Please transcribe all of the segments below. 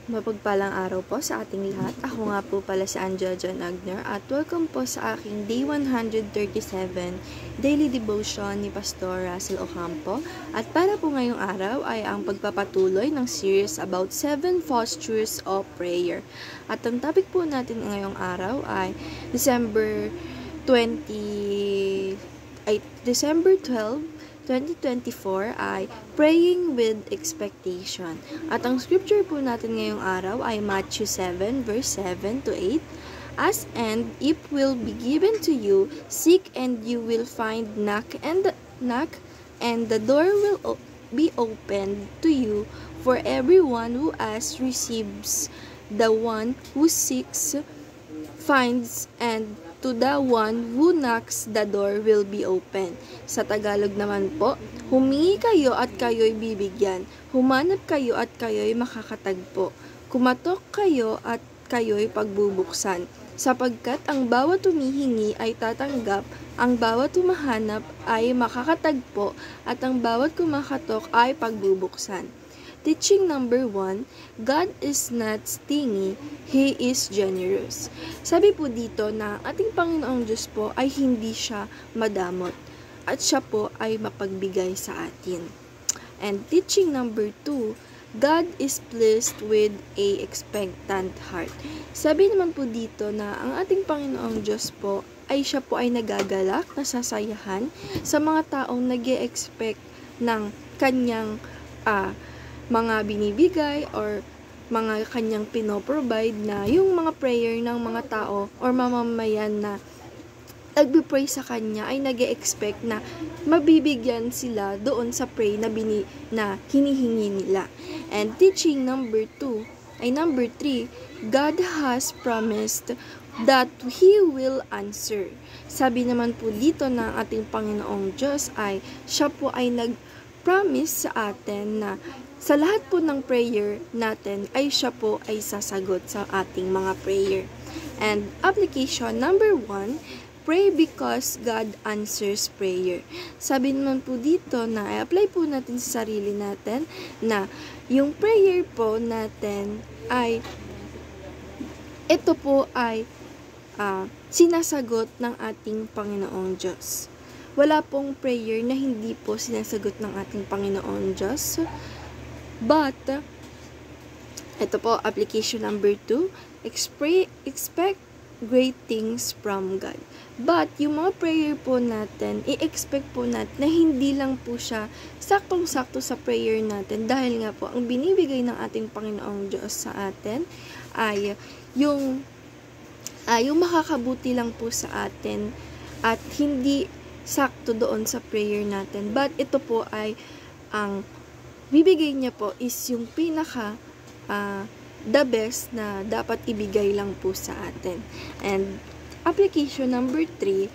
Mapagpalang araw po sa ating lahat. Ako nga po pala si Angela John Agner at welcome po sa aking Day 137 Daily Devotion ni Pastor Russell Ocampo. At para po ngayong araw ay ang pagpapatuloy ng series about 7 postures of prayer. At ang topic po natin ngayong araw ay December 12, 2024 ay Praying with Expectation. At ang scripture po natin ngayong araw ay Matthew 7 verse 7 to 8. Ask and it will be given to you, seek and you will find, knock and the door will be opened to you. For everyone who asks receives, the one who seeks finds, and to the one who knocks, the door will be open. Sa Tagalog naman po, humingi kayo at kayo'y bibigyan. Humanap kayo at kayo'y makakatagpo. Kumatok kayo at kayo'y pagbubuksan. Sapagkat ang bawat humihingi ay tatanggap, ang bawat humahanap ay makakatagpo, at ang bawat kumakatok ay pagbubuksan. Teaching number 1, God is not stingy, He is generous. Sabi po dito na ating Panginoong Diyos po ay hindi siya madamot at siya po ay mapagbigay sa atin. And teaching number 2, God is pleased with a expectant heart. Sabi naman po dito na ang ating Panginoong Diyos po ay siya po ay nagagalak, nasasayahan sa mga taong nag-e-expect ng kanyang mga binibigay or mga kanyang pinoprovide, na yung mga prayer ng mga tao or mamamayan na nagbe-pray sa kanya ay nag-e-expect na mabibigyan sila doon sa pray na hinihingi nila. And teaching number 3, God has promised that He will answer. Sabi naman po dito ng ating Panginoong Diyos ay siya po ay nag-promise sa atin na sa lahat po ng prayer natin ay siya po ay sasagot sa ating mga prayer. And application number 1, pray because God answers prayer. Sabi naman po dito na i-apply po natin sa sarili natin na yung prayer po natin ay ito po ay sinasagot ng ating Panginoong Diyos. Wala pong prayer na hindi po sinasagot ng ating Panginoong Diyos. But, ito po, application number 2, expect great things from God. But, yung mga prayer po natin, i-expect po natin na hindi lang po siya saktong-sakto sa prayer natin. Dahil nga po, ang binibigay ng ating Panginoong Diyos sa atin ay yung makakabuti lang po sa atin at hindi sakto doon sa prayer natin. But, ito po ay ang bibigay niya po is yung pinaka the best na dapat ibigay lang po sa atin. And application number 3,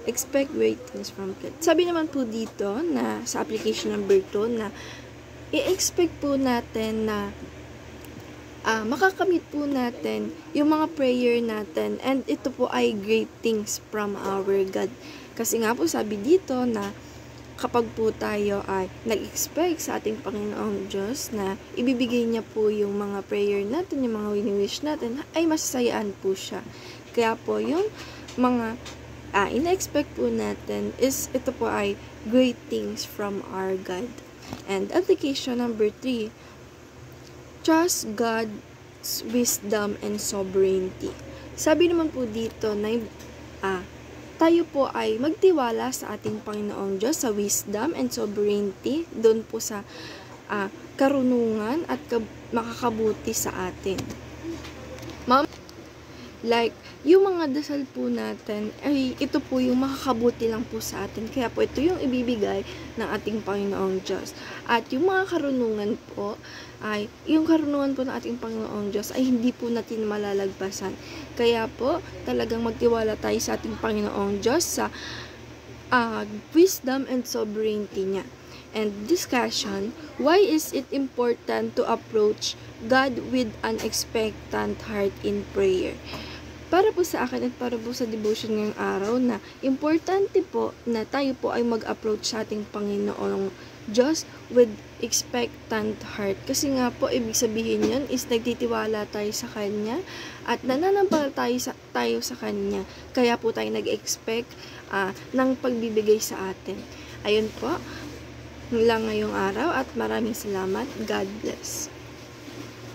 expect great things from God. Sabi naman po dito na sa application number 2 na i-expect po natin na makakamit po natin yung mga prayer natin, and ito po ay great things from our God. Kasi nga po sabi dito na kapag po tayo ay nag-expect sa ating Panginoong Diyos na ibibigay niya po yung mga prayer natin, yung mga wini-wish natin, ay masasayaan po siya. Kaya po yung mga ina-expect po natin is ito po ay great things from our God. And application number 3, trust God's wisdom and sovereignty. Sabi naman po dito na tayo po ay magtiwala sa ating Panginoong Diyos sa wisdom and sovereignty, doon po sa karunungan at makakabuti sa atin. Like, yung mga dasal po natin, ay ito po yung makakabuti lang po sa atin. Kaya po ito yung ibibigay ng ating Panginoong Diyos. At yung mga karunungan po, ay yung karunungan po ng ating Panginoong Diyos ay hindi po natin malalagpasan. Kaya po, talagang magtiwala tayo sa ating Panginoong Diyos sa wisdom and sovereignty niya. And discussion, why is it important to approach God with an expectant heart in prayer? Para po sa akin at para po sa devotion ngayong araw na importante po na tayo po ay mag-approach sa ating Panginoong Diyos with expectant heart. Kasi nga po, ibig sabihin yun is nagtitiwala tayo sa Kanya at nananampalataya tayo sa Kanya. Kaya po tayo nag-expect ng pagbibigay sa atin. Ayun po, lang ngayong araw at maraming salamat. God bless.